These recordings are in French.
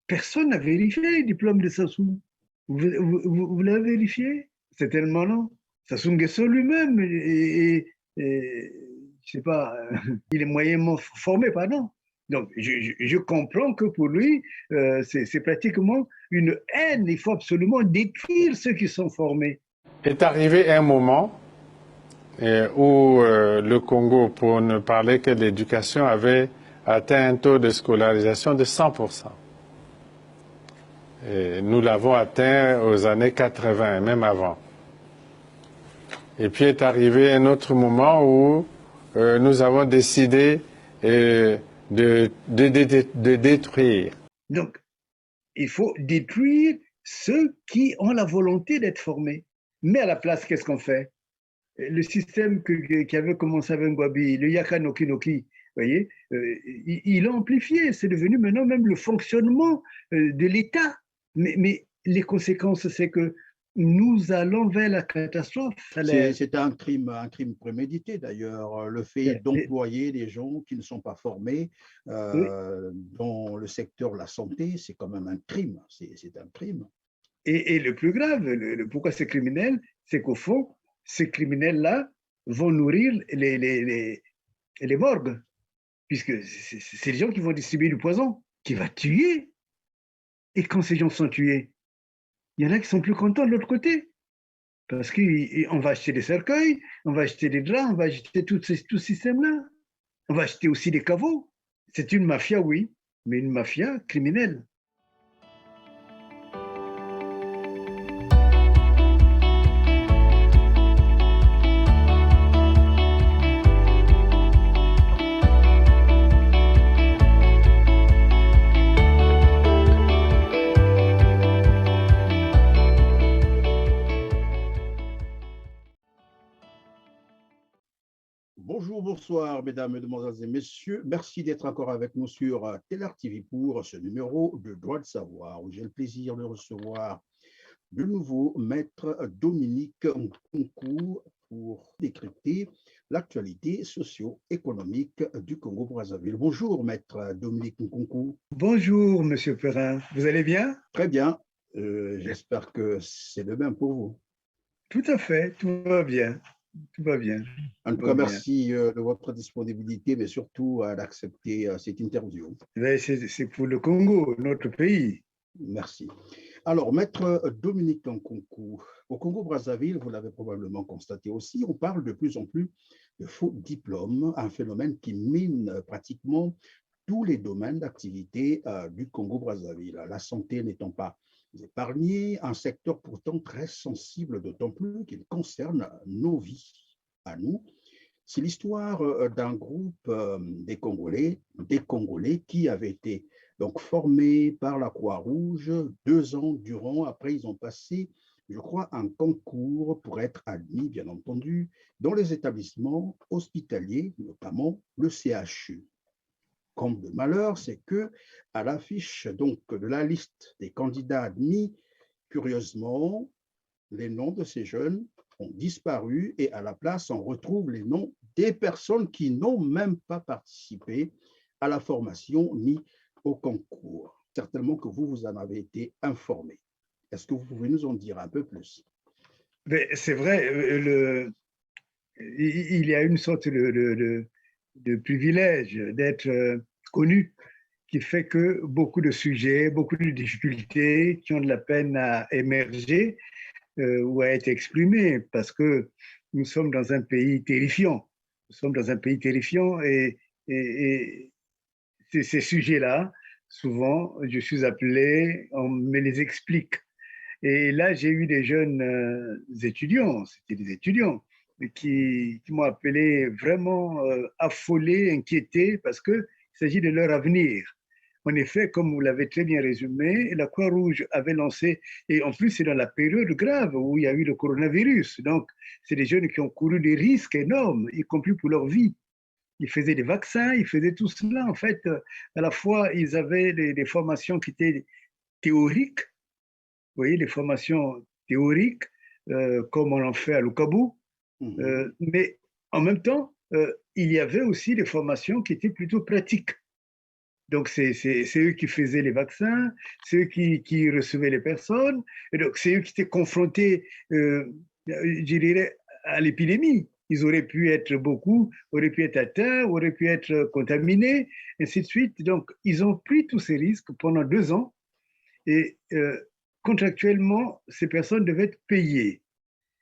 Personne n'a vérifié le diplôme de Sassou. Vous l'avez vérifié? Certainement non. Sassou Nguesso lui-même, je sais pas, il est moyennement formé, pardon. Donc, je comprends que pour lui, c'est pratiquement une haine. Il faut absolument détruire ceux qui sont formés. Est arrivé un moment où le Congo, pour ne parler que de l'éducation, avait atteint un taux de scolarisation de 100%. Et nous l'avons atteint aux années 80, même avant. Et puis est arrivé un autre moment où nous avons décidé de détruire. Donc, il faut détruire ceux qui ont la volonté d'être formés. Mais à la place, qu'est-ce qu'on fait? Le système qui avait commencé avec Ngwabi, le Yaka Noki Noki, vous voyez, il a amplifié. C'est devenu maintenant même le fonctionnement de l'État. Mais les conséquences, c'est que nous allons vers la catastrophe. C'est un crime prémédité d'ailleurs. Le fait d'employer des gens qui ne sont pas formés dans le secteur de la santé, c'est quand même un crime. C'est un crime. Et le plus grave, pourquoi c'est criminel, c'est qu'au fond, ces criminels-là vont nourrir les morgues, puisque c'est les gens qui vont distribuer du poison, qui va tuer. Et quand ces gens sont tués, il y en a qui sont plus contents de l'autre côté. Parce qu'on va acheter des cercueils, on va acheter des draps, on va acheter tout ce système-là. On va acheter aussi des caveaux. C'est une mafia, oui, mais une mafia criminelle. Bonjour, bonsoir, mesdames, mesdemoiselles et messieurs. Merci d'être encore avec nous sur Telar TV pour ce numéro de Droit de savoir, où j'ai le plaisir de recevoir de nouveau Maître Dominique Nkunku pour décrypter l'actualité socio-économique du Congo-Brazzaville. Bonjour, Maître Dominique Nkunku. Bonjour, Monsieur Perrin. Vous allez bien? Très bien. J'espère que c'est le même pour vous. Tout à fait, tout va bien. Tout va bien. En tout cas, merci de votre disponibilité, mais surtout d'accepter cette interview. C'est pour le Congo, notre pays. Merci. Alors, Maître Dominique Nkunku, au Congo-Brazzaville, vous l'avez probablement constaté aussi, on parle de plus en plus de faux diplômes, un phénomène qui mine pratiquement tous les domaines d'activité du Congo-Brazzaville. La santé n'étant pas épargnée, un secteur pourtant très sensible, d'autant plus qu'il concerne nos vies à nous. C'est l'histoire d'un groupe des Congolais qui avaient été donc formés par la Croix-Rouge 2 ans durant. Après, ils ont passé, je crois, un concours pour être admis, bien entendu, dans les établissements hospitaliers, notamment le CHU. Comble de malheur, c'est que à l'affiche donc de la liste des candidats admis, curieusement, les noms de ces jeunes ont disparu et à la place, on retrouve les noms des personnes qui n'ont même pas participé à la formation ni au concours. Certainement que vous en avez été informé. Est-ce que vous pouvez nous en dire un peu plus? C'est vrai, il y a une sorte de privilège d'être connu qui fait que beaucoup de sujets, beaucoup de difficultés qui ont de la peine à émerger ou à être exprimés parce que nous sommes dans un pays terrifiant. Nous sommes dans un pays terrifiant et ces sujets-là, souvent, je suis appelé, on me les explique. Et là, j'ai eu des jeunes étudiants, c'était des étudiants, qui m'ont appelé vraiment affolés, inquiétés, parce qu'il s'agit de leur avenir. En effet, comme vous l'avez très bien résumé, la Croix-Rouge avait lancé, et en plus c'est dans la période grave où il y a eu le coronavirus, donc c'est des jeunes qui ont couru des risques énormes, y compris pour leur vie. Ils faisaient des vaccins, ils faisaient tout cela. En fait, à la fois, ils avaient des formations qui étaient théoriques, vous voyez, les formations théoriques, comme on en fait à l'Ukabu, mais en même temps, il y avait aussi des formations qui étaient plutôt pratiques. Donc, c'est eux qui faisaient les vaccins, c'est eux qui recevaient les personnes, et donc c'est eux qui étaient confrontés, je dirais, à l'épidémie. Ils auraient pu être beaucoup, auraient pu être atteints, auraient pu être contaminés, et ainsi de suite. Donc, ils ont pris tous ces risques pendant 2 ans, et contractuellement, ces personnes devaient être payées.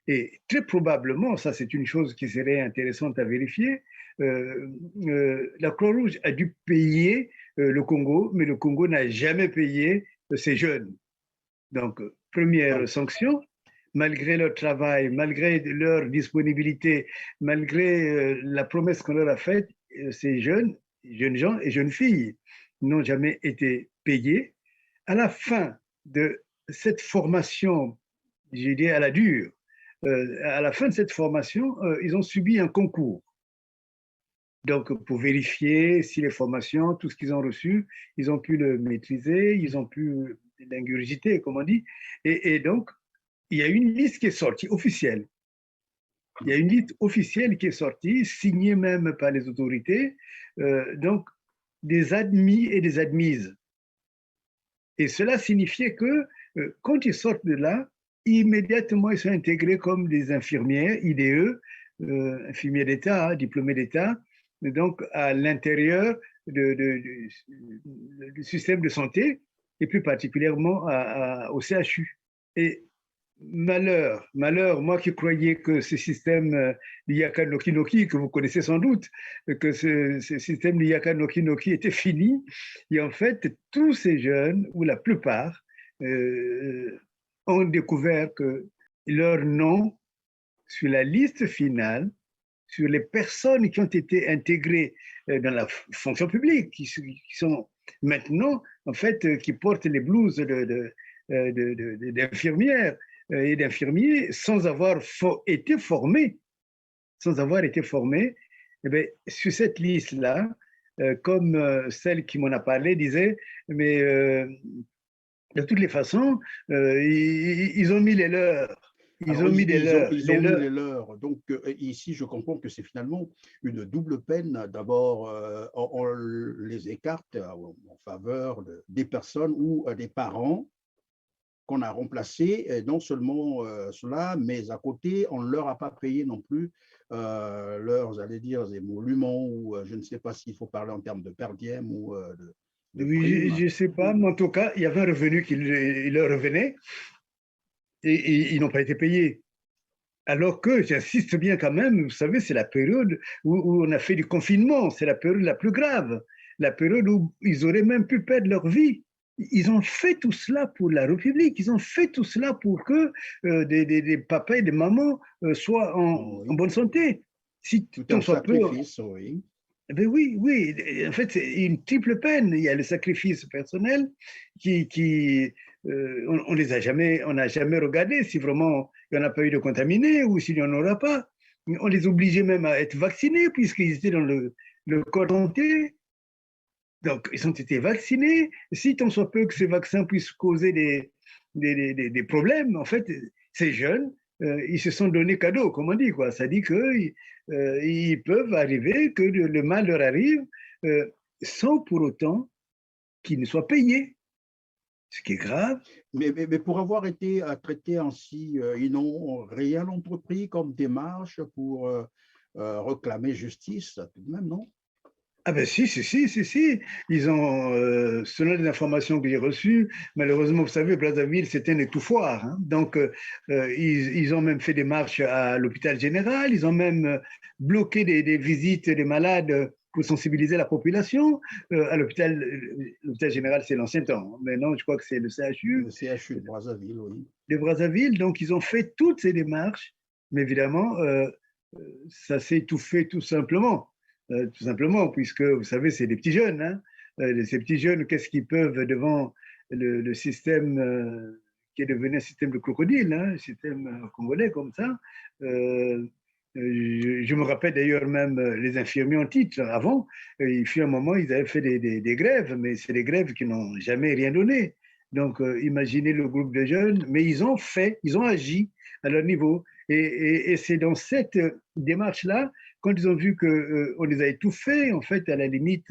Et très probablement, ça c'est une chose qui serait intéressante à vérifier, la Croix-Rouge a dû payer le Congo, mais le Congo n'a jamais payé ces jeunes. Donc, première sanction, malgré leur travail, malgré leur disponibilité, malgré la promesse qu'on leur a faite, ces jeunes gens et jeunes filles n'ont jamais été payés. À la fin de cette formation, j'ai dit à la dure, à la fin de cette formation, ils ont subi un concours. Donc, pour vérifier si les formations, tout ce qu'ils ont reçu, ils ont pu le maîtriser, ils ont pu l'ingurgiter, comme on dit. Et donc, il y a une liste qui est sortie, officielle. Il y a une liste officielle qui est sortie, signée même par les autorités, donc des admis et des admises. Et cela signifiait que quand ils sortent de là, immédiatement, ils sont intégrés comme des infirmières, IDE, infirmiers d'État, hein, diplômés d'État, donc à l'intérieur du système de santé, et plus particulièrement au CHU. Et malheur, moi qui croyais que ce système d'Iyaka Noki Noki, que vous connaissez sans doute, que ce système d'Iyaka Noki Noki était fini, et en fait, tous ces jeunes, ou la plupart, ont découvert que leur nom sur la liste finale, sur les personnes qui ont été intégrées dans la fonction publique, qui sont maintenant, en fait, qui portent les blouses d'infirmières et d'infirmiers sans avoir été formés, eh bien, sur cette liste-là, comme celle qui m'en a parlé disait, mais de toutes les façons, ils ont mis les leurs. Ils ont mis les leurs. Donc, ici, je comprends que c'est finalement une double peine. D'abord, on les écarte en faveur des personnes ou des parents qu'on a remplacés. Non seulement cela, mais à côté, on ne leur a pas payé non plus leurs, allez dire, émoluments, ou je ne sais pas s'il faut parler en termes de per diem ou de oui, primes. je ne sais pas, mais en tout cas, il y avait un revenu qui leur revenait et ils n'ont pas été payés. Alors que, j'insiste bien quand même, vous savez, c'est la période où on a fait du confinement, c'est la période la plus grave, la période où ils auraient même pu perdre leur vie. Ils ont fait tout cela pour la République, ils ont fait tout cela pour que des papas et des mamans soient en bonne santé. Si Tout tant un soit peu, sacrifice, oui. ben oui, oui. En fait, c'est une triple peine. Il y a le sacrifice personnel on les a jamais, on n'a jamais regardé si vraiment il n'y en a pas eu de contaminés ou s'il n'y en aura pas. On les obligeait même à être vaccinés puisqu'ils étaient dans le corps entier. Donc, ils ont été vaccinés. Si tant soit peu que ces vaccins puissent causer des problèmes, en fait, ces jeunes, ils se sont donnés cadeau, comme on dit, quoi. Ça dit qu'ils peuvent arriver, que le mal leur arrive, sans pour autant qu'ils ne soient payés, ce qui est grave. Mais pour avoir été traités ainsi, ils n'ont rien entrepris comme démarche pour réclamer justice, tout de même, non? Ah ben si. Ils ont, selon les informations que j'ai reçues, malheureusement, vous savez, Brazzaville, c'est un étouffoir. Hein. Donc, ils ont même fait des marches à l'hôpital général, ils ont même bloqué des visites des malades pour sensibiliser la population. À l'hôpital général, c'est l'ancien temps. Maintenant, je crois que c'est le CHU. Le CHU de Brazzaville, oui. De Brazzaville. Donc, ils ont fait toutes ces démarches, mais évidemment, ça s'est étouffé tout simplement. Tout simplement, puisque vous savez, c'est des petits jeunes. Hein. Ces petits jeunes, qu'est-ce qu'ils peuvent devant le système qui est devenu un système de crocodile, hein, un système congolais comme ça. Je me rappelle d'ailleurs même les infirmiers en titre. Avant, il fut un moment, ils avaient fait des grèves, mais c'est des grèves qui n'ont jamais rien donné. Donc, imaginez le groupe de jeunes, mais ils ont agi à leur niveau. Et c'est dans cette démarche-là, quand ils ont vu qu'on les a étouffés, en fait, à la limite,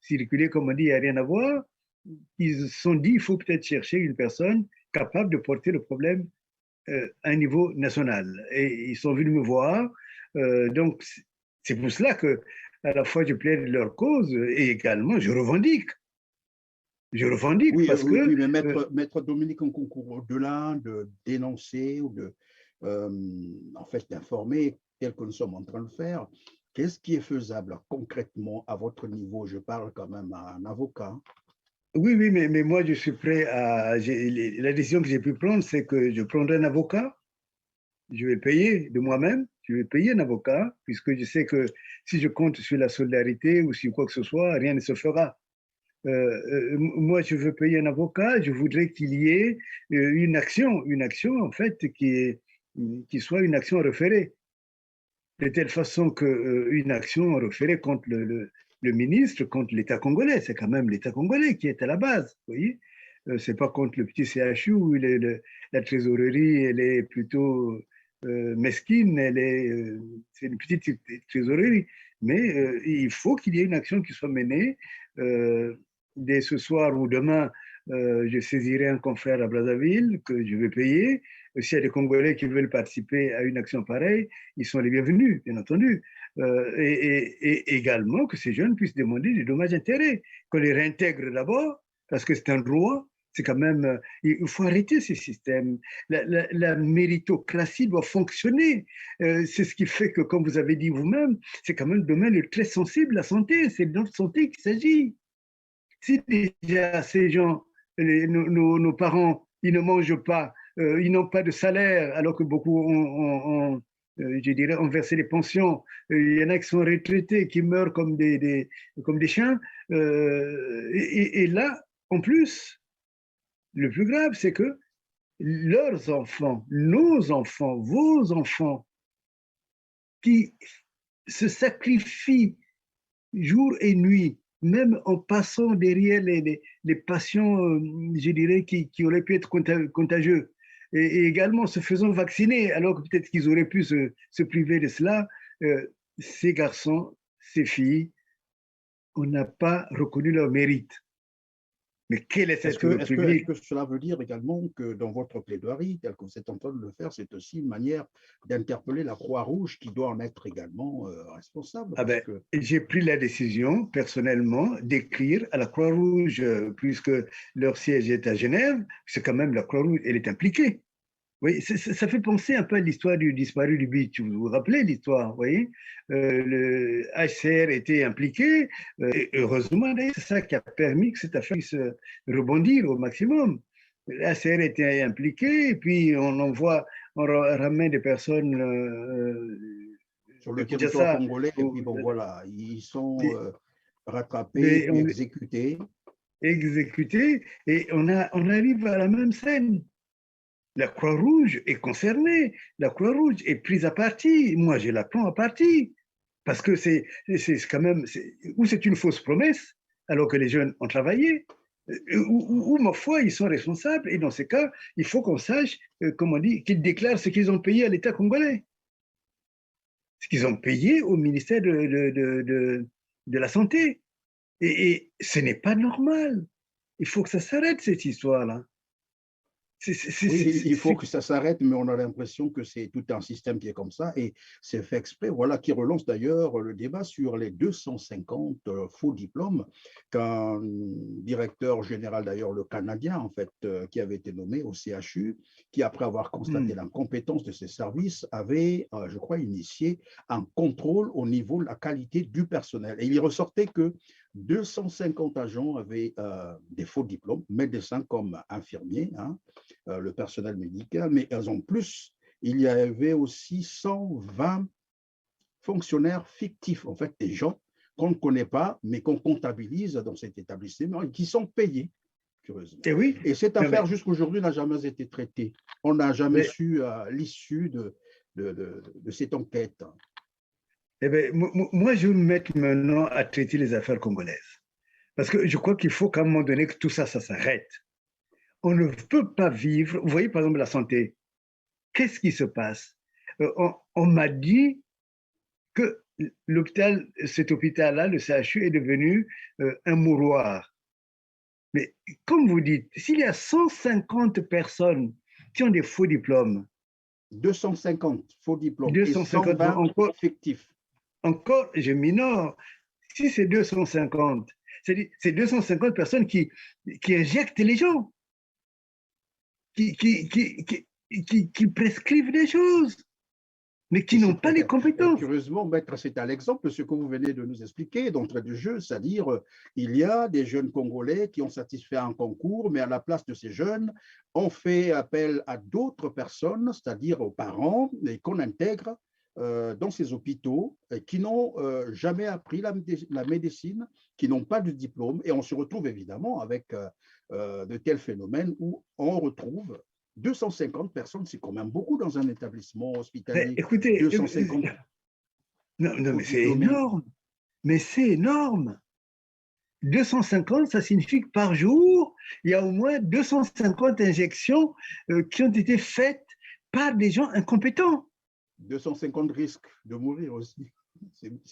circulé, comme on dit, il n'y a rien à voir. Ils se sont dit, il faut peut-être chercher une personne capable de porter le problème à un niveau national. Et ils sont venus me voir. Donc, c'est pour cela que, à la fois, je plaide leur cause et également, je revendique. Je revendique Oui, parce oui, que. oui, mais maître Dominique Nkounkou, au-delà de dénoncer ou de, en fait, d'informer, tel que nous sommes en train de faire, qu'est-ce qui est faisable concrètement à votre niveau? Je parle quand même à un avocat. Oui, oui, mais moi, je suis prêt à. La décision que j'ai pu prendre, c'est que je prendrai un avocat. Je vais payer de moi-même. Je vais payer un avocat, puisque je sais que si je compte sur la solidarité ou sur quoi que ce soit, rien ne se fera. Moi, je veux payer un avocat. Je voudrais qu'il y ait une action en fait, qui soit une action référée, de telle façon qu'une action référée contre le ministre, contre l'État congolais. C'est quand même l'État congolais qui est à la base, vous voyez. C'est pas contre le petit CHU où la trésorerie, elle est plutôt mesquine, c'est une petite trésorerie. Mais il faut qu'il y ait une action qui soit menée. Dès ce soir ou demain, je saisirai un confrère à Brazzaville que je vais payer. S'il y a des Congolais qui veulent participer à une action pareille, ils sont les bienvenus, bien entendu. Et également que ces jeunes puissent demander des dommages-intérêts, qu'on les réintègre d'abord, parce que c'est un droit. C'est quand même, il faut arrêter ces systèmes. La méritocratie doit fonctionner. C'est ce qui fait que, comme vous avez dit vous-même, c'est quand même un domaine très sensible, la santé. C'est de notre santé qu'il s'agit. Si déjà ces gens, nos parents, ils ne mangent pas, ils n'ont pas de salaire, alors que beaucoup je dirais, ont versé des pensions. Il y en a qui sont retraités, qui meurent comme des chiens. Et là, en plus, le plus grave, c'est que leurs enfants, nos enfants, vos enfants, qui se sacrifient jour et nuit, même en passant derrière les patients, je dirais, qui auraient pu être contagieux, et également se faisant vacciner, alors que peut-être qu'ils auraient pu se priver de cela, ces garçons, ces filles, on n'a pas reconnu leur mérite. Mais quelle est cette Est-ce République? que cela veut dire également que dans votre plaidoirie, tel que vous êtes en train de le faire, c'est aussi une manière d'interpeller la Croix-Rouge qui doit en être également responsable? Ah ben, j'ai pris la décision personnellement d'écrire à la Croix-Rouge, puisque leur siège est à Genève, c'est quand même la Croix-Rouge, elle est impliquée. Oui, ça fait penser un peu à l'histoire du disparu du beach. Vous vous rappelez l'histoire, vous voyez? Le HCR était impliqué, et heureusement, c'est ça qui a permis que cette affaire puisse rebondir au maximum. Le HCR était impliqué, et puis on ramène des personnes Sur de le territoire Kinshasa. congolais, et puis bon, voilà, ils sont Mais, rattrapés mais puis on est exécutés. exécuté, et on arrive à la même scène. La Croix-Rouge est concernée, la Croix-Rouge est prise à partie. Moi, je la prends à partie. Parce que c'est quand même, ou c'est une fausse promesse, alors que les jeunes ont travaillé, ou ma foi, ils sont responsables. Et dans ces cas, il faut qu'on sache, comme on dit, qu'ils déclarent ce qu'ils ont payé à l'État congolais. Ce qu'ils ont payé au ministère de la Santé. Et ce n'est pas normal. Il faut que ça s'arrête, cette histoire-là. Oui, il faut que ça s'arrête, mais on a l'impression que c'est tout un système qui est comme ça et c'est fait exprès. Voilà qui relance d'ailleurs le débat sur les 250 faux diplômes qu'un directeur général, d'ailleurs le Canadien, en fait, qui avait été nommé au CHU, qui après avoir constaté l'incompétence de ses services, avait, je crois, initié un contrôle au niveau de la qualité du personnel. Et il ressortait que 250 agents avaient des faux diplômes, médecins comme infirmiers, hein, le personnel médical, mais en plus, il y avait aussi 120 fonctionnaires fictifs, en fait, des gens qu'on ne connaît pas, mais qu'on comptabilise dans cet établissement et qui sont payés, curieusement. Et oui, et cette affaire, jusqu'à aujourd'hui, n'a jamais été traitée. On n'a jamais su l'issue de cette enquête. Eh bien, moi, je vais me mettre maintenant à traiter les affaires congolaises. Parce que je crois qu'il faut qu'à un moment donné que tout ça, ça s'arrête. On ne peut pas vivre. Vous voyez, par exemple, la santé. Qu'est-ce qui se passe? On m'a dit que cet hôpital-là, le CHU, est devenu un mouroir. Mais comme vous dites, s'il y a 150 personnes qui ont des faux diplômes, 250 faux diplômes 250, et 120 fictifs. Encore, je minore. Si c'est 250, c'est 250 personnes qui injectent les gens, qui prescrivent des choses, mais qui n'ont pas les compétences. Curieusement, maître, c'est à l'exemple ce que vous venez de nous expliquer d'entrée de jeu, c'est-à-dire il y a des jeunes Congolais qui ont satisfait un concours, mais à la place de ces jeunes, on fait appel à d'autres personnes, c'est-à-dire aux parents, et qu'on intègre dans ces hôpitaux qui n'ont jamais appris la médecine, qui n'ont pas de diplôme, et on se retrouve évidemment avec de tels phénomènes où on retrouve 250 personnes, c'est quand même beaucoup dans un établissement hospitalier. Écoutez, 250. Non, mais c'est énorme. Mais c'est énorme. 250, ça signifie que par jour, il y a au moins 250 injections qui ont été faites par des gens incompétents. 250 risques de mourir aussi.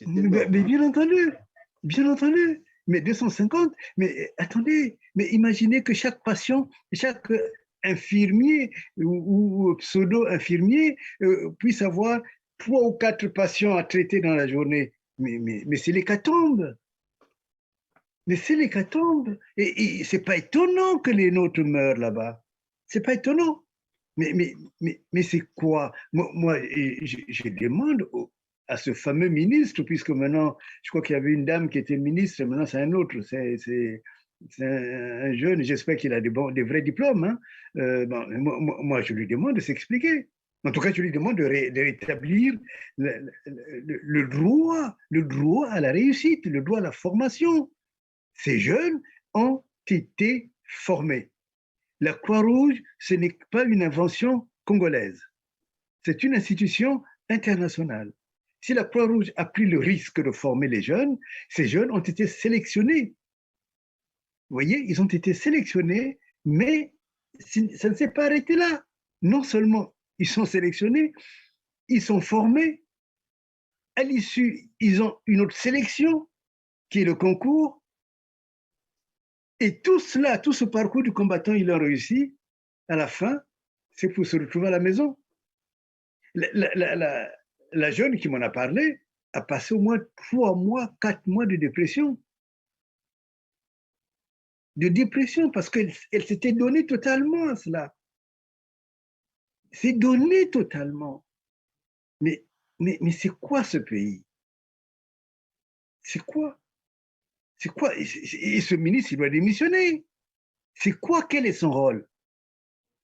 Mais bien entendu. Mais 250, mais attendez, mais imaginez que chaque patient, chaque infirmier ou pseudo-infirmier puisse avoir 3 ou 4 patients à traiter dans la journée. Mais c'est l'hécatombe. Mais c'est l'hécatombe. Et ce n'est pas étonnant que les nôtres meurent là-bas. Ce n'est pas étonnant. Mais c'est quoi? Moi, je demande à ce fameux ministre, puisque maintenant, je crois qu'il y avait une dame qui était ministre, maintenant c'est un autre, c'est un jeune, j'espère qu'il a des vrais diplômes. Hein. Moi, je lui demande de s'expliquer. En tout cas, je lui demande de rétablir le droit à la réussite, le droit à la formation. Ces jeunes ont été formés. La Croix-Rouge, ce n'est pas une invention congolaise. C'est une institution internationale. Si la Croix-Rouge a pris le risque de former les jeunes, ces jeunes ont été sélectionnés. Vous voyez, ils ont été sélectionnés, mais ça ne s'est pas arrêté là. Non seulement ils sont sélectionnés, ils sont formés. À l'issue, ils ont une autre sélection, qui est le concours. Et tout cela, tout ce parcours du combattant, il a réussi. À la fin, c'est pour se retrouver à la maison. La jeune qui m'en a parlé a passé au moins 3 mois, 4 mois de dépression. De dépression, parce qu'elle s'était donnée totalement à cela. C'est donné totalement. Mais c'est quoi ce pays? C'est quoi? C'est quoi? Et ce ministre, il doit démissionner. C'est quoi? Quel est son rôle?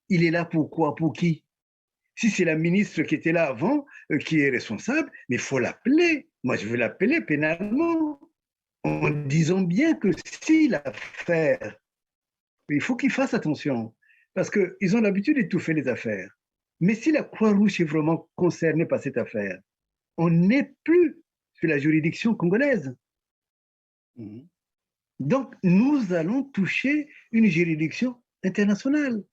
Il est là pour quoi? Pour qui? Si c'est la ministre qui était là avant, qui est responsable, mais il faut l'appeler. Moi, je veux l'appeler pénalement, en disant bien que si l'affaire, il faut qu'ils fassent attention, parce qu'ils ont l'habitude d'étouffer les affaires. Mais si la Croix-Rouge est vraiment concernée par cette affaire, on n'est plus sur la juridiction congolaise. Donc, nous allons toucher une juridiction internationale.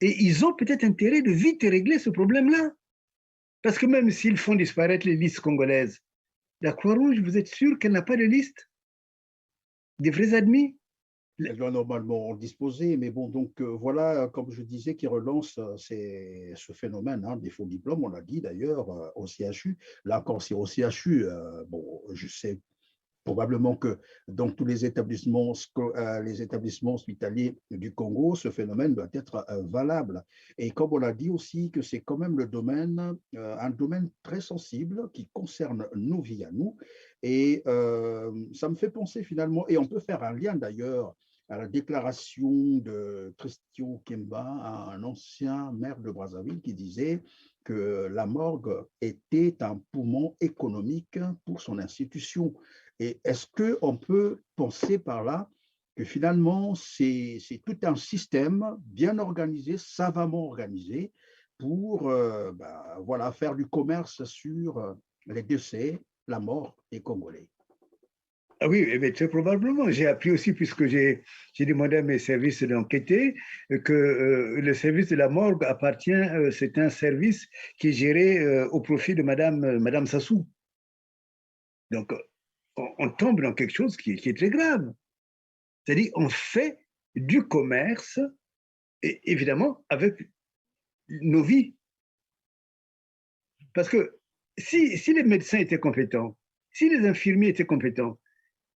Et ils ont peut-être intérêt de vite régler ce problème-là. Parce que même s'ils font disparaître les listes congolaises, la Croix-Rouge, vous êtes sûr qu'elle n'a pas de liste des vrais admis? Elle doit normalement en disposer, mais bon, donc voilà, comme je disais, qui relance ce phénomène des faux diplômes, on l'a dit d'ailleurs au CHU. Là encore, c'est au CHU, bon, je sais probablement que dans tous les établissements hospitaliers du Congo, ce phénomène doit être valable. Et comme on l'a dit aussi, que c'est quand même un domaine très sensible qui concerne nos vies à nous. Et ça me fait penser finalement, et on peut faire un lien d'ailleurs à la déclaration de Christian Kemba, un ancien maire de Brazzaville, qui disait que la morgue était un poumon économique pour son institution. Et est-ce qu'on peut penser par là que finalement, c'est tout un système bien organisé, savamment organisé, pour voilà, faire du commerce sur les décès, la mort des Congolais? Ah oui, mais très probablement. J'ai appris aussi, puisque j'ai demandé à mes services d'enquêter, que le service de la morgue appartient, c'est un service qui est géré au profit de Madame Sassou. Donc, on tombe dans quelque chose qui est très grave. C'est-à-dire, on fait du commerce, et évidemment, avec nos vies. Parce que si les médecins étaient compétents, si les infirmiers étaient compétents,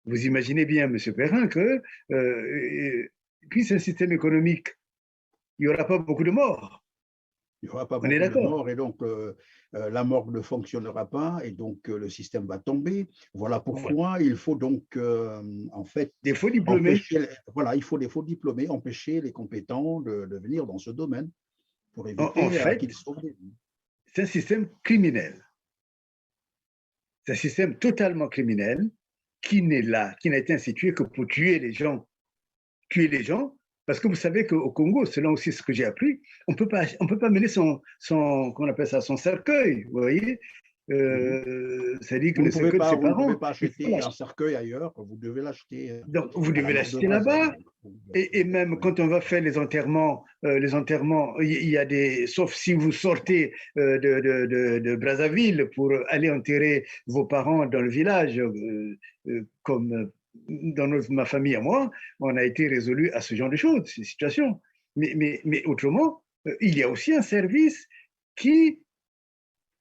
vous imaginez bien, M. Perrin, que puis c'est un système économique, il n'y aura pas beaucoup de morts. Il n'y aura pas On est beaucoup de d'accord. morts et donc la morgue ne fonctionnera pas et donc le système va tomber. Voilà pourquoi il faut donc en fait des faux diplômés. Voilà, il faut des faux diplômés, empêcher les compétents de venir dans ce domaine pour éviter En fait, qu'ils sauvent des vies. C'est un système criminel. C'est un système totalement criminel qui n'est là, qui n'a été institué que pour tuer les gens. Tuer les gens, parce que vous savez qu'au Congo, c'est là aussi ce que j'ai appris, on ne peut pas mener son comment on appelle ça, son cercueil, vous voyez. C'est-à-dire que le cercueil de ses parents. Vous ne pouvez pas acheter un cercueil ailleurs, vous devez l'acheter. Donc, vous devez l'acheter là-bas. Et même quand on va faire les enterrements, il y a des, sauf si vous sortez de Brazzaville pour aller enterrer vos parents dans le village, comme dans ma famille à moi, on a été résolu à ce genre de choses, ces situations. Mais autrement, il y a aussi un service qui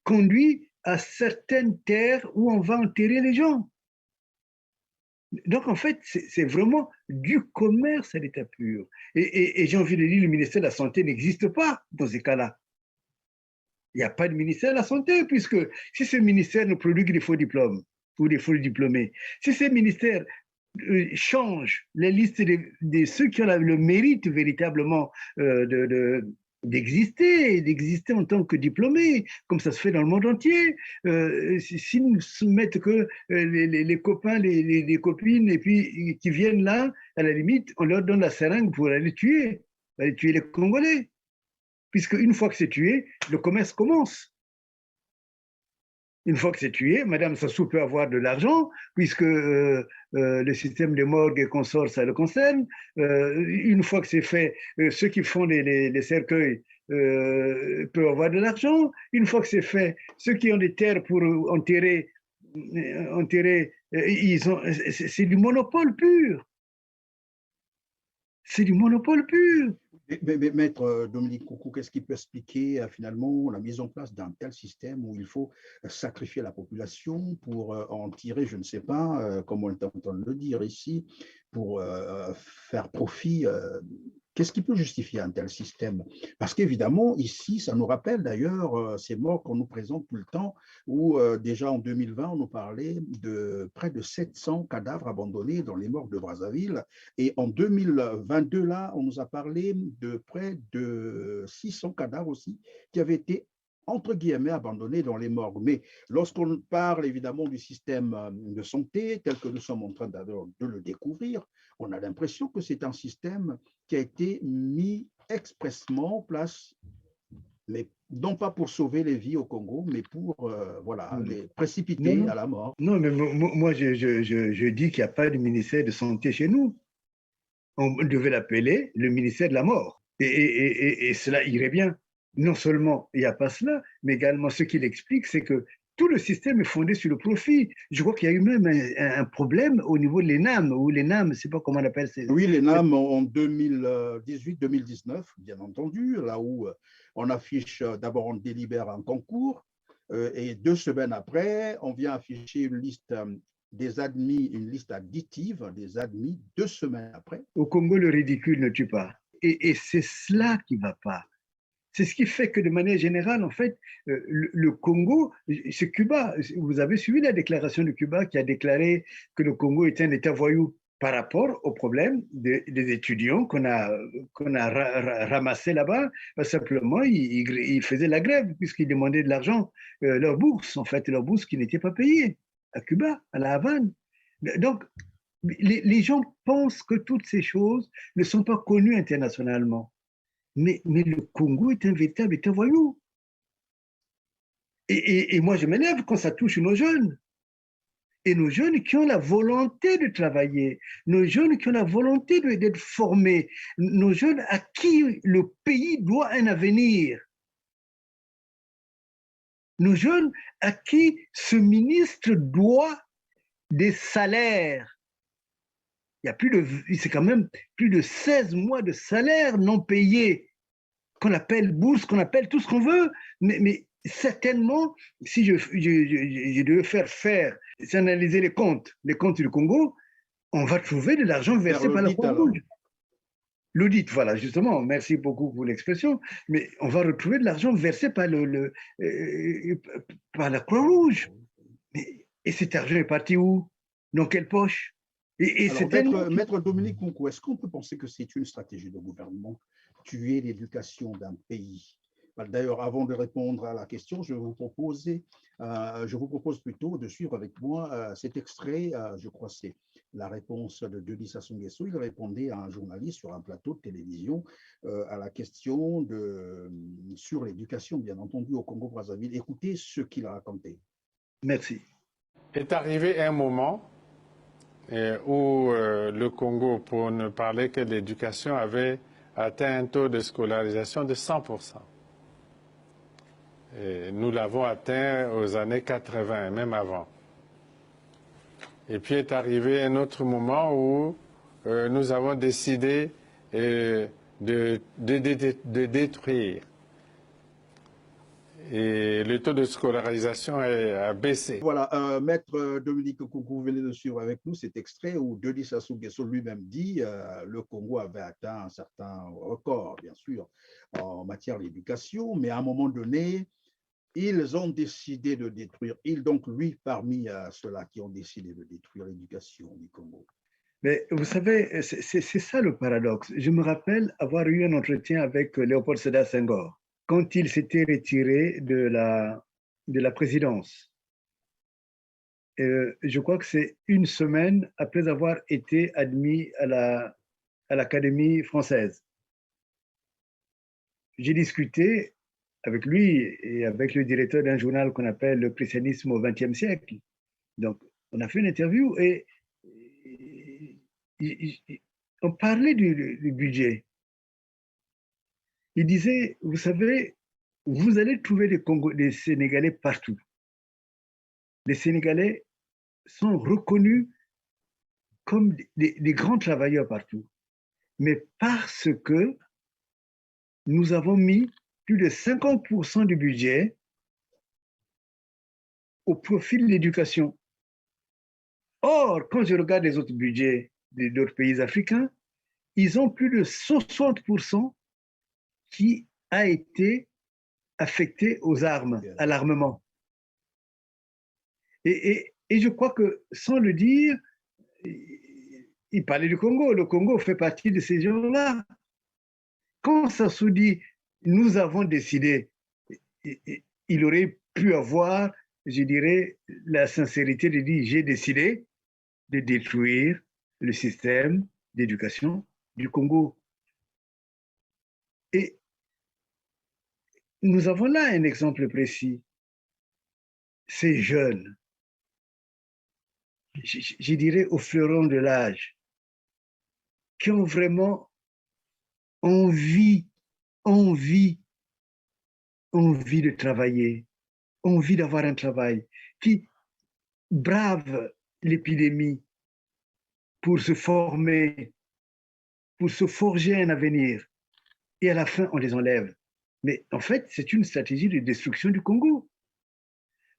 conduit à certaines terres où on va enterrer les gens. Donc, en fait, c'est vraiment du commerce à l'état pur. Et j'ai envie de dire, le ministère de la Santé n'existe pas dans ces cas-là. Il n'y a pas de ministère de la Santé, puisque si ce ministère ne produit que des faux diplômes ou des faux diplômés, si ce ministère change les listes de ceux qui ont le mérite véritablement d'exister en tant que diplômés, comme ça se fait dans le monde entier. Si nous soumettons que les copains, les copines, et puis qui viennent là, à la limite, on leur donne la seringue pour aller tuer les Congolais. Puisque une fois que c'est tué, le commerce commence. Une fois que c'est tué, Madame Sassou peut avoir de l'argent, puisque le système des morgues et consorts, ça le concerne. Une fois que c'est fait, ceux qui font les cercueils peuvent avoir de l'argent. Une fois que c'est fait, ceux qui ont des terres pour enterrer c'est du monopole pur. C'est du monopole pur. Mais Maître Dominique Koukou, qu'est-ce qui peut expliquer finalement la mise en place d'un tel système où il faut sacrifier la population pour en tirer, je ne sais pas, comme on est en train de le dire ici, pour faire profit qu'est-ce qui peut justifier un tel système? Parce qu'évidemment, ici, ça nous rappelle d'ailleurs ces morts qu'on nous présente tout le temps, où déjà en 2020, on nous parlait de près de 700 cadavres abandonnés dans les morgues de Brazzaville. Et en 2022, là, on nous a parlé de près de 600 cadavres aussi qui avaient été entre guillemets abandonnés dans les morgues. Mais lorsqu'on parle évidemment du système de santé tel que nous sommes en train de le découvrir, on a l'impression que c'est un système qui a été mis expressément en place, mais non pas pour sauver les vies au Congo, mais pour voilà, les précipiter à la mort. Non, mais moi je dis qu'il n'y a pas de ministère de santé chez nous. On devait l'appeler le ministère de la mort. Et cela irait bien. Non seulement il n'y a pas cela, mais également ce qu'il explique, c'est que tout le système est fondé sur le profit. Je crois qu'il y a eu même un problème au niveau de l'ENAM, ou l'ENAM, je ne sais pas comment on appelle ça. Oui, l'ENAM en 2018-2019, bien entendu, là où on affiche, d'abord on délibère un concours, et 2 semaines après, on vient afficher une liste des admis, une liste additive des admis 2 semaines après. Au Congo, le ridicule ne tue pas. Et c'est cela qui ne va pas. C'est ce qui fait que de manière générale, en fait, le Congo, c'est Cuba. Vous avez suivi la déclaration de Cuba qui a déclaré que le Congo était un État voyou par rapport au problème des étudiants qu'on a ramassés là-bas. Simplement, ils faisaient la grève puisqu'ils demandaient de l'argent, leur bourse, en fait, leur bourse qui n'était pas payée à Cuba, à La Havane. Donc, les gens pensent que toutes ces choses ne sont pas connues internationalement. Mais le Congo est un véritable État voyou. Et moi, je m'élève quand ça touche nos jeunes. Et nos jeunes qui ont la volonté de travailler, nos jeunes qui ont la volonté d'être formés, nos jeunes à qui le pays doit un avenir. Nos jeunes à qui ce ministre doit des salaires. Il y a c'est quand même plus de 16 mois de salaire non payés, qu'on appelle bourse, qu'on appelle tout ce qu'on veut, mais certainement, si je devais faire, analyser les comptes du Congo, on va trouver de l'argent versé par la Croix-Rouge. L'audit, voilà, justement, merci beaucoup pour l'expression, mais on va retrouver de l'argent versé par, par la Croix-Rouge. Et cet argent est parti où? Dans quelle poche? Alors, Maître Dominique Nkonkou, est-ce qu'on peut penser que c'est une stratégie de gouvernement, tuer l'éducation d'un pays? D'ailleurs, avant de répondre à la question, je vous propose plutôt de suivre avec moi cet extrait. Je crois que c'est la réponse de Denis Sassou Nguesso. Il répondait à un journaliste sur un plateau de télévision à la question sur l'éducation, bien entendu, au Congo-Brazzaville. Écoutez ce qu'il a raconté. Merci. Est arrivé un moment où le Congo, pour ne parler que de l'éducation, avait atteint un taux de scolarisation de 100%. Et nous l'avons atteint aux années 80, même avant. Et puis est arrivé un autre moment où nous avons décidé de détruire. Et le taux de scolarisation a baissé. Voilà, Maître Dominique Nkonkou, vous venez de suivre avec nous cet extrait où Denis Sassou Nguesso lui-même dit le Congo avait atteint un certain record, bien sûr, en matière d'éducation, mais à un moment donné, ils ont décidé de détruire. Donc, lui, parmi ceux-là qui ont décidé de détruire l'éducation du Congo. Mais vous savez, c'est ça le paradoxe. Je me rappelle avoir eu un entretien avec Léopold Sédar Senghor quand il s'était retiré de la présidence. Je crois que c'est une semaine après avoir été admis à l'Académie française. J'ai discuté avec lui et avec le directeur d'un journal qu'on appelle Le Christianisme au XXe siècle. Donc, on a fait une interview et on parlait du budget. Il disait, vous savez, vous allez trouver des Sénégalais partout. Les Sénégalais sont reconnus comme des grands travailleurs partout. Mais parce que nous avons mis plus de 50% du budget au profit de l'éducation. Or, quand je regarde les autres budgets d'autres pays africains, ils ont plus de 60% qui a été affecté aux armes, à l'armement. Et je crois que, sans le dire, il parlait du Congo. Le Congo fait partie de ces gens-là. Quand Sassou dit « nous avons décidé », il aurait pu avoir, je dirais, la sincérité de dire « j'ai décidé de détruire le système d'éducation du Congo ». Et nous avons là un exemple précis. Ces jeunes, je dirais au fleuron de l'âge, qui ont vraiment envie de travailler, envie d'avoir un travail, qui bravent l'épidémie pour se former, pour se forger un avenir. Et à la fin, on les enlève. Mais en fait, c'est une stratégie de destruction du Congo.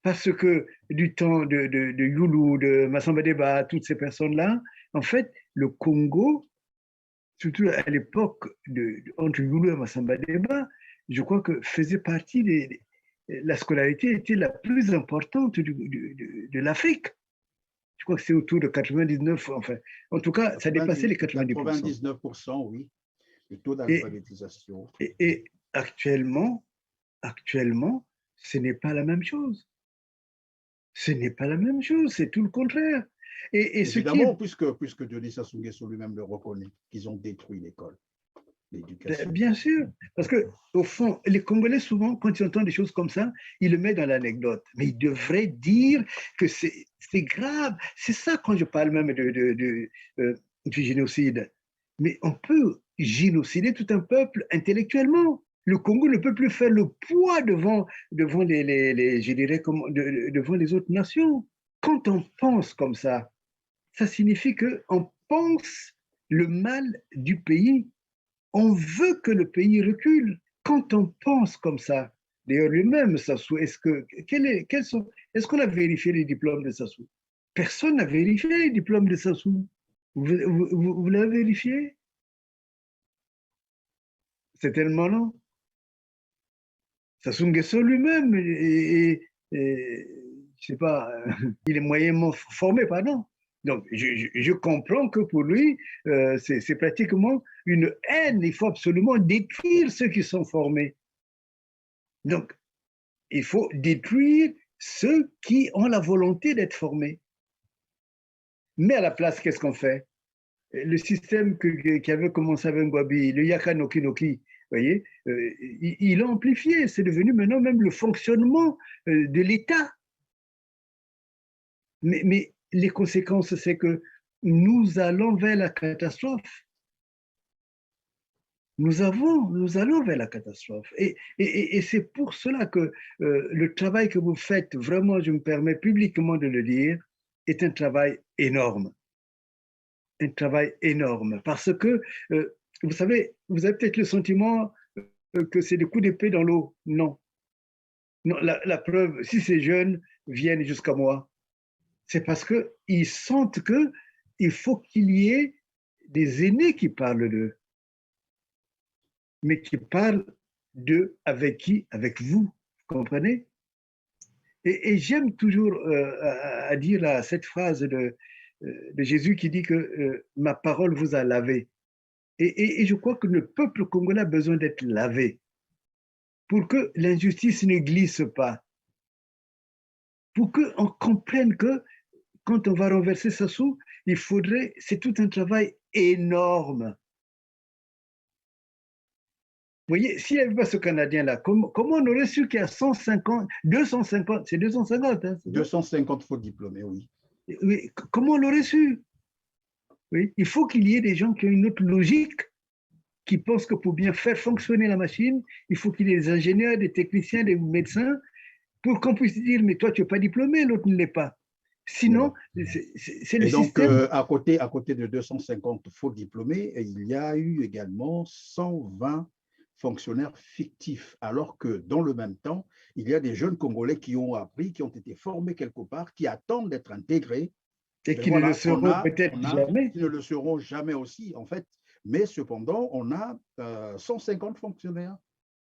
Parce que du temps de Youlou, de Massamba Deba, toutes ces personnes-là, en fait, le Congo, surtout à l'époque entre Youlou et Massamba Deba, je crois que faisait partie la scolarité était la plus importante de l'Afrique. Je crois que c'est autour de 99, enfin, en tout cas, ça dépassait les 90%. 99%, oui, le taux d'alphabétisation. Et actuellement, ce n'est pas la même chose. Ce n'est pas la même chose, c'est tout le contraire. Évidemment, puisque Denis Sassou Nguesso lui-même le reconnaît, qu'ils ont détruit l'école, l'éducation. Bien sûr, parce qu'au fond, les Congolais, souvent, quand ils entendent des choses comme ça, ils le mettent dans l'anecdote. Mais ils devraient dire que c'est grave. C'est ça quand je parle même du génocide. Mais on peut génocider tout un peuple intellectuellement. Le Congo ne peut plus faire le poids devant les je dirais, devant les autres nations. quand on pense comme ça signifie qu'on pense le mal du pays. On veut que le pays recule. Quand on pense comme ça, d'ailleurs lui-même, Sassou, est-ce qu'on a vérifié les diplômes de Sassou? Personne n'a vérifié les diplômes de Sassou. Vous l'avez vérifié? C'est tellement non. Sassou Nguesso lui-même, je sais pas, il est moyennement formé, pardon. Donc, je comprends que pour lui, c'est pratiquement une haine. Il faut absolument détruire ceux qui sont formés. Donc, il faut détruire ceux qui ont la volonté d'être formés. Mais à la place, qu'est-ce qu'on fait? Le système qui avait commencé avec Ngwabi, le Yaka Noki Noki, vous voyez, il a amplifié. C'est devenu maintenant même le fonctionnement de l'État. Mais les conséquences, c'est que nous allons vers la catastrophe. Nous allons vers la catastrophe. Et c'est pour cela que le travail que vous faites, vraiment, je me permets publiquement de le dire, est un travail énorme. Un travail énorme. Parce que, vous savez, vous avez peut-être le sentiment que c'est des coups d'épée dans l'eau. Non. Non, la preuve, si ces jeunes viennent jusqu'à moi, c'est parce qu'ils sentent qu'il faut qu'il y ait des aînés qui parlent d'eux, mais qui parlent d'eux avec qui? Avec vous, vous comprenez? Et j'aime toujours à dire cette phrase de Jésus qui dit que ma parole vous a lavé. Et je crois que le peuple congolais a besoin d'être lavé pour que l'injustice ne glisse pas, pour qu'on comprenne que quand on va renverser Sassou, c'est tout un travail énorme. Vous voyez, s'il n'y avait pas ce Canadien-là, comment on aurait su qu'il y a 150, 250, c'est 250, hein, 250 faux diplômés, oui. Oui, comment on l'aurait su? Oui, il faut qu'il y ait des gens qui ont une autre logique, qui pensent que pour bien faire fonctionner la machine, il faut qu'il y ait des ingénieurs, des techniciens, des médecins, pour qu'on puisse dire, mais toi, tu n'es pas diplômé, l'autre ne l'est pas. Sinon, c'est le donc, système. à côté de 250 faux diplômés, il y a eu également 120 fonctionnaires fictifs, alors que dans le même temps, il y a des jeunes Congolais qui ont appris, qui ont été formés quelque part, qui attendent d'être intégrés. Et Mais qui ne le voilà, seront peut-être jamais. qui ne le seront jamais aussi, en fait. Mais cependant, on a 150 fonctionnaires,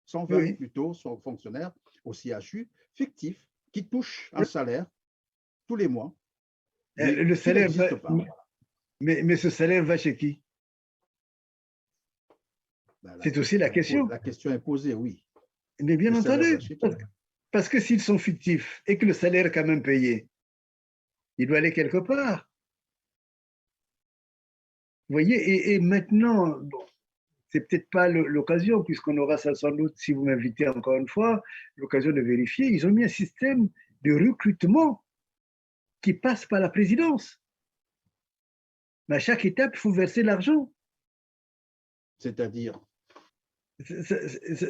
120 Oui. plutôt, fonctionnaires au CHU fictifs qui touchent un salaire tous les mois. Mais Le qui salaire n'existe pas. Mais ce salaire va chez qui? C'est aussi la question. La question est posée, oui. Mais bien entendu, parce que s'ils sont fictifs et que le salaire est quand même payé, il doit aller quelque part. Vous voyez, et maintenant, bon, c'est peut-être pas l'occasion, puisqu'on aura ça sans doute, si vous m'invitez encore une fois, l'occasion de vérifier. Ils ont mis un système de recrutement qui passe par la présidence. Mais à chaque étape, il faut verser l'argent. C'est-à-dire?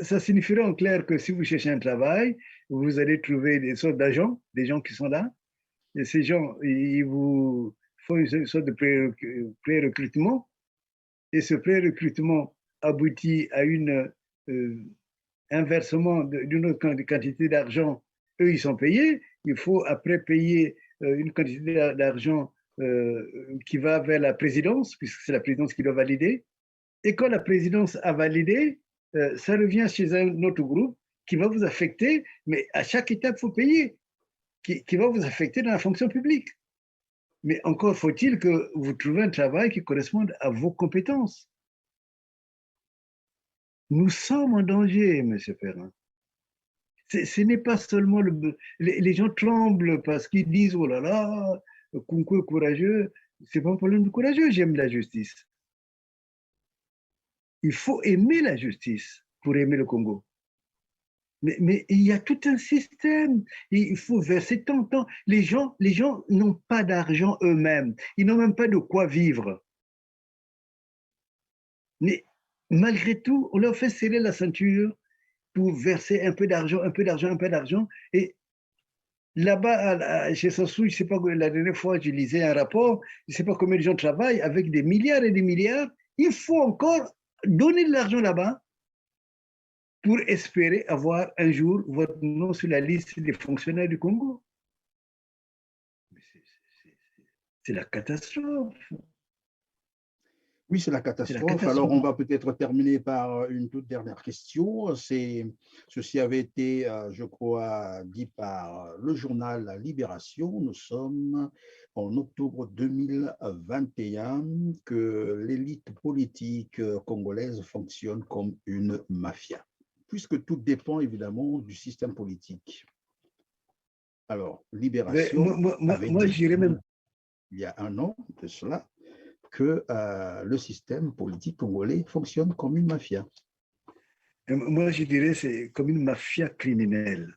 Ça signifierait en clair que si vous cherchez un travail, vous allez trouver des sortes d'agents, des gens qui sont là, et ces gens, ils vous font une sorte de pré-recrutement, et ce pré-recrutement aboutit à un versement d'une autre quantité d'argent. Eux, ils sont payés, il faut après payer une quantité d'argent qui va vers la présidence, puisque c'est la présidence qui doit valider. Et quand la présidence a validé, ça revient chez un autre groupe qui va vous affecter, mais à chaque étape, il faut payer, qui va vous affecter dans la fonction publique. Mais encore faut-il que vous trouviez un travail qui corresponde à vos compétences. Nous sommes en danger, M. Perrin. Ce n'est pas seulement les gens tremblent parce qu'ils disent oh là là, Kunku est courageux. C'est pas un problème de courageux, j'aime la justice. Il faut aimer la justice pour aimer le Congo. Mais il y a tout un système. Il faut verser tant. Les gens n'ont pas d'argent eux-mêmes. Ils n'ont même pas de quoi vivre. Mais malgré tout, on leur fait serrer la ceinture pour verser un peu d'argent, un peu d'argent, un peu d'argent. Et Là-bas, chez Sassou, je ne sais pas, la dernière fois, je lisais un rapport, je ne sais pas combien de gens travaillent avec des milliards et des milliards. Il faut encore donner de l'argent là-bas pour espérer avoir un jour votre nom sur la liste des fonctionnaires du Congo. C'est la catastrophe. Oui, c'est la C'est la catastrophe. Alors, on catastrophe. va peut-être terminer par une toute dernière question. Ceci avait été, je crois, dit par le journal Libération. Nous sommes en octobre 2021, que l'élite politique congolaise fonctionne comme une mafia, puisque tout dépend évidemment du système politique. Alors, Mais Libération avait moi dit, je dirais même, il y a un an de cela, que le système politique congolais fonctionne comme une mafia. moi, je dirais c'est comme une mafia criminelle.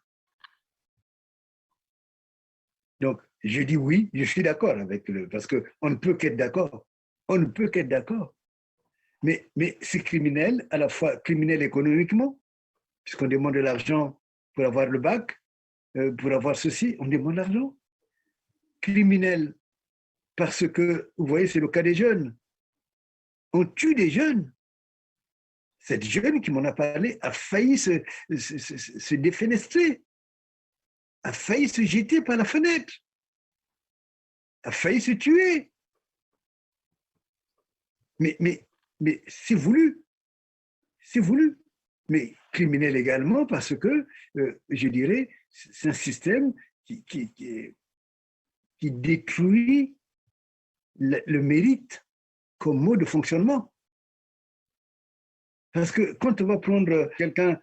Donc, je dis oui, je suis d'accord avec le, parce qu'on ne peut qu'être d'accord. On ne peut qu'être d'accord. Mais c'est criminel, à la fois criminel économiquement, puisqu'on demande de l'argent pour avoir le bac, pour avoir ceci, on demande de l'argent. Criminel parce que, vous voyez, c'est le cas des jeunes. On tue des jeunes. Cette jeune qui m'en a parlé a failli se défenestrer, a failli se jeter par la fenêtre, a failli se tuer. Mais c'est voulu, c'est voulu. Mais criminel également parce que, je dirais, c'est un système qui détruit le mérite comme mode de fonctionnement. Parce que quand on va prendre quelqu'un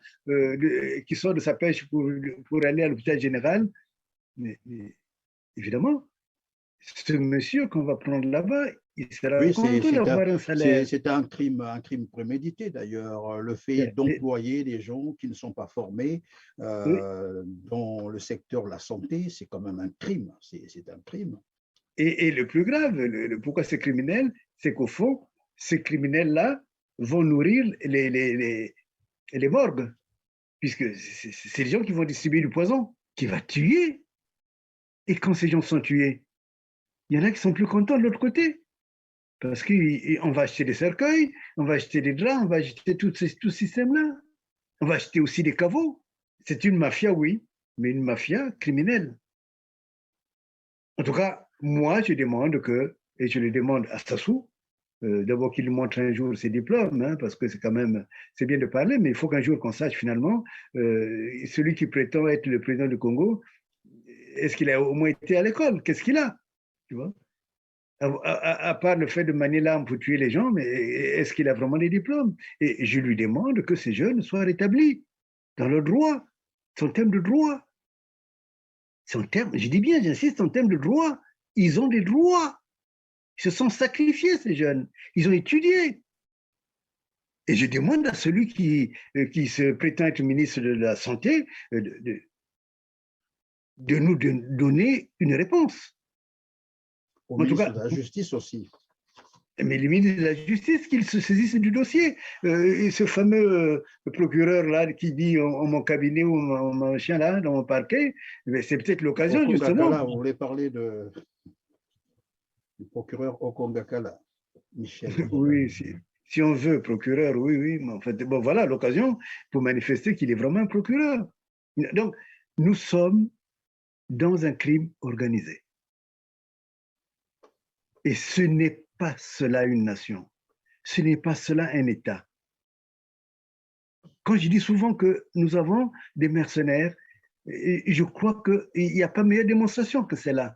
qui sort de sa pêche pour aller à l'hôpital général, mais évidemment, ce monsieur qu'on va prendre là-bas, il sera Oui, content d'avoir un salaire. c'est un crime prémédité d'ailleurs. Le fait d'employer des gens qui ne sont pas formés dans le secteur de la santé, c'est quand même un crime. C'est un crime. Et le plus grave, pourquoi c'est criminel, c'est qu'au fond, ces criminels-là vont nourrir les morgues, puisque c'est les gens qui vont distribuer du poison, qui va tuer. Et quand ces gens sont tués, il y en a qui sont plus contents de l'autre côté. Parce qu'on va acheter des cercueils, on va acheter des draps, on va acheter tout ce système-là. On va acheter aussi des caveaux. C'est une mafia, oui, mais une mafia criminelle. En tout cas, moi, je demande que, et je le demande à Sassou, d'abord qu'il montre un jour ses diplômes, hein, parce que c'est quand même, c'est bien de parler, mais il faut qu'un jour qu'on sache finalement, celui qui prétend être le président du Congo, est-ce qu'il a au moins été à l'école? Qu'est-ce qu'il a? Tu vois? À part le fait de manier l'arme pour tuer les gens, mais est-ce qu'il a vraiment des diplômes? Et je lui demande que ces jeunes soient rétablis dans leurs droits, son terme de droit. Son terme, je dis bien, j'insiste, en termes de droit. Ils ont des droits. Ils se sont sacrifiés, ces jeunes. Ils ont étudié. Et je demande à celui qui se prétend être ministre de la Santé de nous donner une réponse. Au ministre de la Justice aussi. Mais le ministre de la Justice, qu'il se saisisse du dossier. Et ce fameux procureur-là qui dit en mon cabinet ou mon machin là, dans mon parquet, c'est peut-être l'occasion, justement. Vous voulez parler du procureur Okongakala, Michel. Oui, si on veut, procureur, oui, oui. Mais en fait, bon, voilà l'occasion pour manifester qu'il est vraiment un procureur. Donc, nous sommes dans un crime organisé. Et ce n'est pas cela une nation. Ce n'est pas cela un État. Quand je dis souvent que nous avons des mercenaires, je crois qu'il n'y a pas meilleure démonstration que celle-là.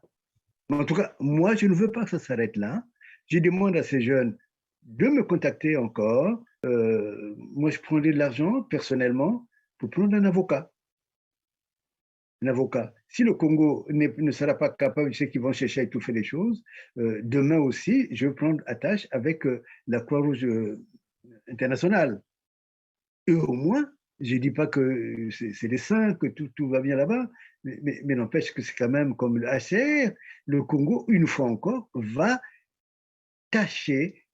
Mais en tout cas, moi, je ne veux pas que ça s'arrête là. Je demande à ces jeunes de me contacter encore. Moi, je prendrai de l'argent personnellement pour prendre un avocat. Un avocat. Si le Congo ne sera pas capable, je sais qu'ils vont chercher à étouffer les choses, demain aussi, je vais prendre attache avec la Croix-Rouge internationale. Et au moins, je ne dis pas que c'est les saints, que tout va bien là-bas, mais n'empêche que c'est quand même comme le HCR, le Congo, une fois encore, va tâcher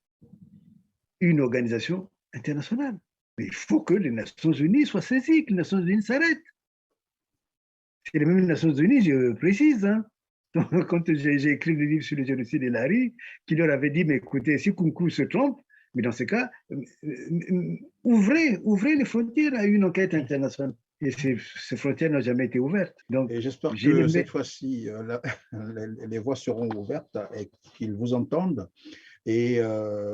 une organisation internationale. Mais il faut que les Nations Unies soient saisies, que les Nations Unies s'arrêtent. C'est les mêmes Nations Unies, je précise. Hein. Donc, quand j'ai écrit le livre sur le génocide de Lari, qui leur avait dit, mais écoutez, si Kunku se trompe, mais dans ce cas, ouvrez les frontières à une enquête internationale. Et ces frontières n'ont jamais été ouvertes. Donc, et j'espère que cette fois-ci, les voies seront ouvertes et qu'ils vous entendent. Et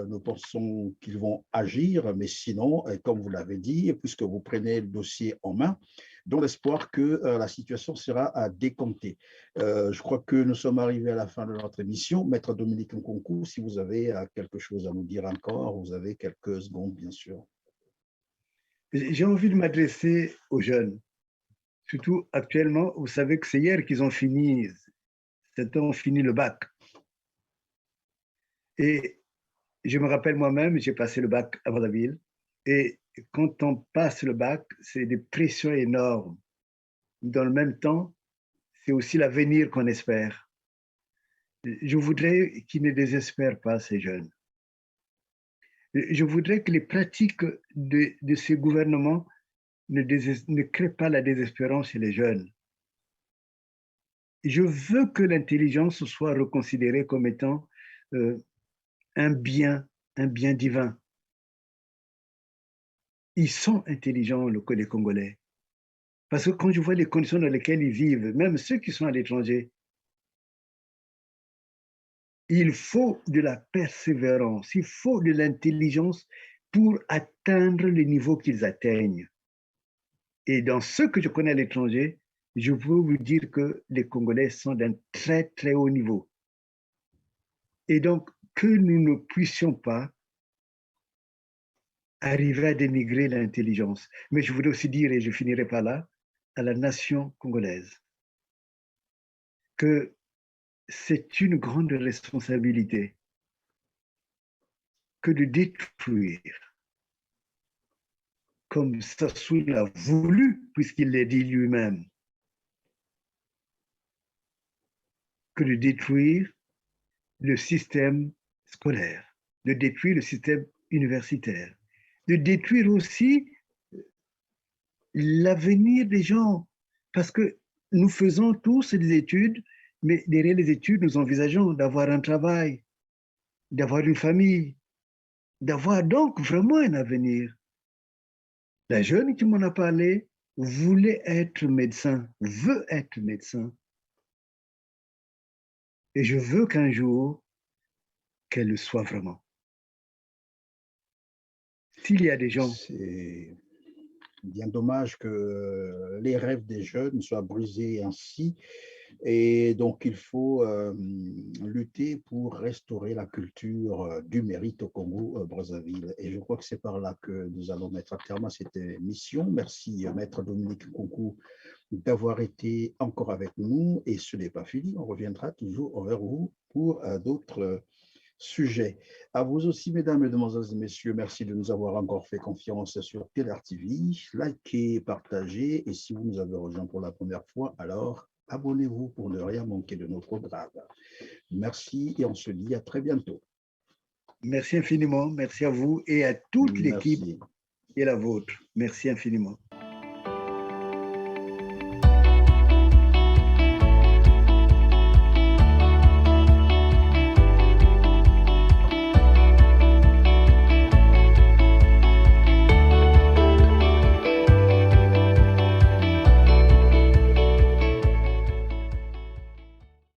nous pensons qu'ils vont agir, mais sinon, comme vous l'avez dit, puisque vous prenez le dossier en main, dans l'espoir que la situation sera décomptée. Je crois que nous sommes arrivés à la fin de notre émission. Maître Dominique Nkunku, si vous avez quelque chose à nous dire encore, vous avez quelques secondes, bien sûr. J'ai envie de m'adresser aux jeunes, surtout actuellement. Vous savez que c'est hier qu'ils ont fini, certains ont fini le bac. Et je me rappelle moi-même, j'ai passé le bac à Brazzaville. Et quand on passe le bac, c'est des pressions énormes. Dans le même temps, c'est aussi l'avenir qu'on espère. Je voudrais qu'ils ne désespèrent pas, ces jeunes. Je voudrais que les pratiques de ces gouvernements ne créent pas la désespérance chez les jeunes. Je veux que l'intelligence soit reconsidérée comme étant un bien divin. Ils sont intelligents, les Congolais. Parce que quand je vois les conditions dans lesquelles ils vivent, même ceux qui sont à l'étranger, il faut de la persévérance, il faut de l'intelligence pour atteindre le niveau qu'ils atteignent. Et dans ceux que je connais à l'étranger, je peux vous dire que les Congolais sont d'un très, très haut niveau. Et donc, que nous ne puissions pas arriver à dénigrer l'intelligence. Mais je voudrais aussi dire, et je finirai par là, à la nation congolaise, que c'est une grande responsabilité que de détruire, comme Sassou l'a voulu, puisqu'il l'a dit lui-même, que de détruire le système scolaire, de détruire le système universitaire, de détruire aussi l'avenir des gens. Parce que nous faisons tous des études, mais derrière les études, nous envisageons d'avoir un travail, d'avoir une famille, d'avoir donc vraiment un avenir. La jeune qui m'en a parlé voulait être médecin, veut être médecin. Et je veux qu'un jour, qu'elle le soit vraiment. S'il y a des gens... C'est bien dommage que les rêves des jeunes soient brisés ainsi. Et donc, il faut lutter pour restaurer la culture du mérite au Congo-Brazzaville. Et je crois que c'est par là que nous allons mettre un terme à cette émission. Merci, Maître Dominique Nkunku, d'avoir été encore avec nous. Et ce n'est pas fini, on reviendra toujours vers vous pour d'autres sujets. À vous aussi, mesdames, mesdemoiselles et messieurs, merci de nous avoir encore fait confiance sur PLR TV. Likez, partagez, et si vous nous avez rejoints pour la première fois, alors abonnez-vous pour ne rien manquer de nos programmes. Merci et on se dit à très bientôt. Merci infiniment, merci à vous et à toute l'équipe qui est la vôtre. Merci infiniment.